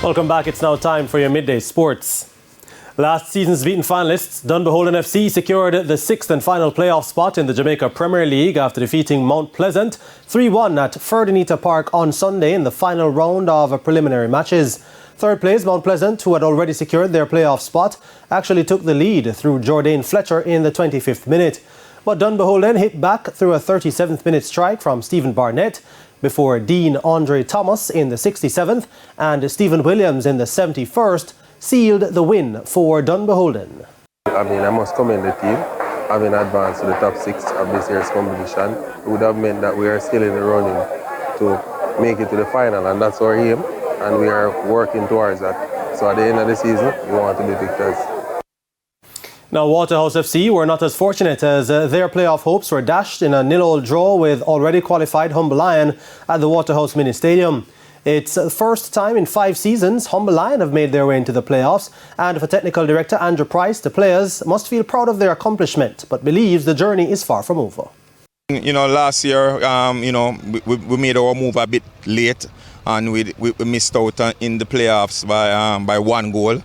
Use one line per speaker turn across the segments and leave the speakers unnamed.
Welcome back. It's now time for your midday sports. Last season's beaten finalists, Dunbeholden FC, secured the sixth and final playoff spot in the Jamaica Premier League after defeating Mount Pleasant 3-1 at Ferdanita Park on Sunday in the final round of preliminary matches. Third place, Mount Pleasant, who had already secured their playoff spot, actually took the lead through Jordan Fletcher in the 25th minute. But Dunbeholden hit back through a 37th minute strike from Stephen Barnett before Dean Andre Thomas in the 67th and Stephen Williams in the 71st sealed the win for Dunbeholden.
I must commend the team. Having advanced to the top six of this year's competition, it would have meant that we are still in the running to make it to the final, and that's our aim, and we are working towards that. So at the end of the season, we want to be victors.
Now, Waterhouse FC were not as fortunate as their playoff hopes were dashed in a 0-0 draw with already qualified Humble Lion at the Waterhouse Mini Stadium. It's the first time in 5 seasons Humble Lion have made their way into the playoffs, and for technical director Andrew Price, the players must feel proud of their accomplishment, but believes the journey is far from over.
Last year, we made our move a bit late, and we missed out in the playoffs by 1 goal.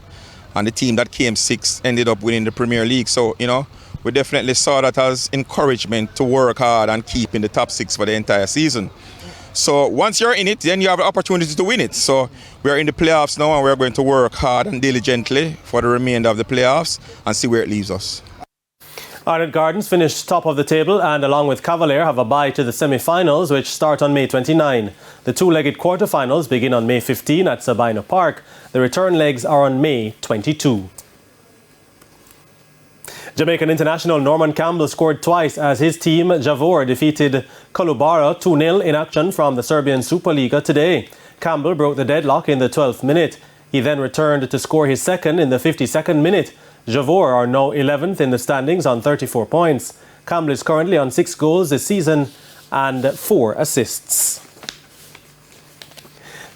And the team that came 6th ended up winning the Premier League. So, we definitely saw that as encouragement to work hard and keep in the top 6 for the entire season. So once you're in it, then you have the opportunity to win it. So we're in the playoffs now, and we're going to work hard and diligently for the remainder of the playoffs and see where it leaves us.
Arnott Gardens finished top of the table and along with Cavalier have a bye to the semi-finals, which start on May 29. The two-legged quarter-finals begin on May 15 at Sabina Park. The return legs are on May 22. Jamaican international Norman Campbell scored twice as his team Javor defeated Kolubara 2-0 in action from the Serbian Superliga today. Campbell broke the deadlock in the 12th minute. He then returned to score his second in the 52nd minute. Javor are now 11th in the standings on 34 points. Campbell is currently on 6 goals this season and 4 assists.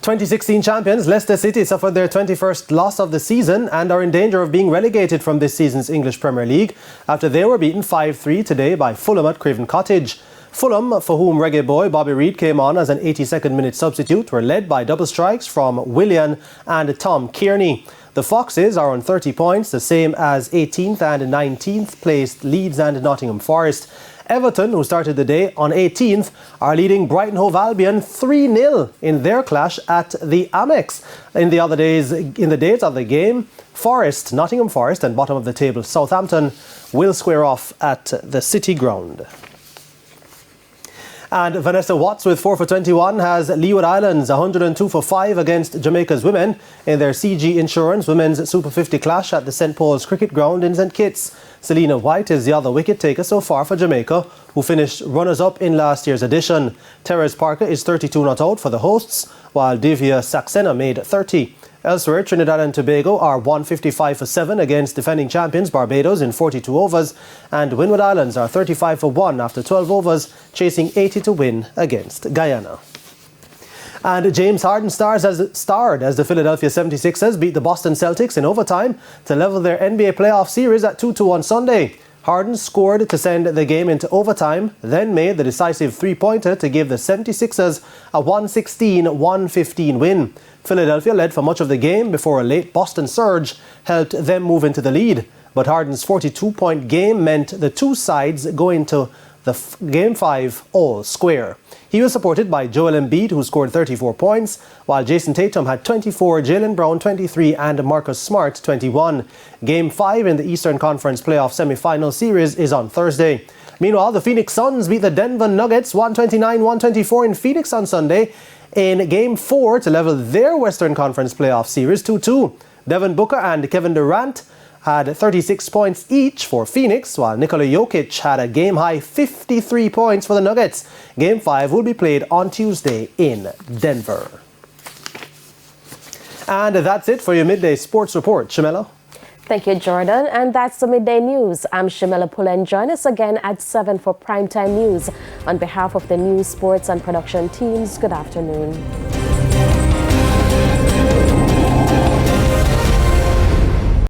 2016 champions Leicester City suffered their 21st loss of the season and are in danger of being relegated from this season's English Premier League after they were beaten 5-3 today by Fulham at Craven Cottage. Fulham, for whom reggae boy Bobby Reid came on as an 82nd minute substitute, were led by double strikes from Willian and Tom Kearney. The Foxes are on 30 points, the same as 18th and 19th placed Leeds and Nottingham Forest. Everton, who started the day on 18th, are leading Brighton Hove Albion 3-0 in their clash at the Amex. In the days of the game, Nottingham Forest and bottom of the table Southampton will square off at the City Ground. And Vanessa Watts with 4 for 21 has Leeward Islands 102 for 5 against Jamaica's women in their CG Insurance Women's Super 50 clash at the St. Paul's Cricket Ground in St. Kitts. Selena White is the other wicket taker so far for Jamaica, who finished runners-up in last year's edition. Therese Parker is 32 not out for the hosts, while Divya Saxena made 30. Elsewhere, Trinidad and Tobago are 155 for 7 against defending champions Barbados in 42 overs, and Windward Islands are 35 for 1 after 12 overs, chasing 80 to win against Guyana. And James Harden starred as the Philadelphia 76ers beat the Boston Celtics in overtime to level their NBA playoff series at 2-2 on Sunday. Harden scored to send the game into overtime, then made the decisive three-pointer to give the 76ers a 116-115 win. Philadelphia led for much of the game before a late Boston surge helped them move into the lead. But Harden's 42-point game meant the two sides go into the Game 5 all square. He was supported by Joel Embiid, who scored 34 points, while Jason Tatum had 24, Jaylen Brown 23 and Marcus Smart 21. Game 5 in the Eastern Conference Playoff semi-final series is on Thursday. Meanwhile, the Phoenix Suns beat the Denver Nuggets 129-124 in Phoenix on Sunday in Game 4 to level their Western Conference Playoff series 2-2. Devin Booker and Kevin Durant had 36 points each for Phoenix, while Nikola Jokic had a game-high 53 points for the Nuggets. Game 5 will be played on Tuesday in Denver. And that's it for your Midday Sports Report. Shamela?
Thank you, Jordan. And that's the Midday News. I'm Shamela Pullen. Join us again at 7 for Primetime News. On behalf of the news, sports and production teams, good afternoon.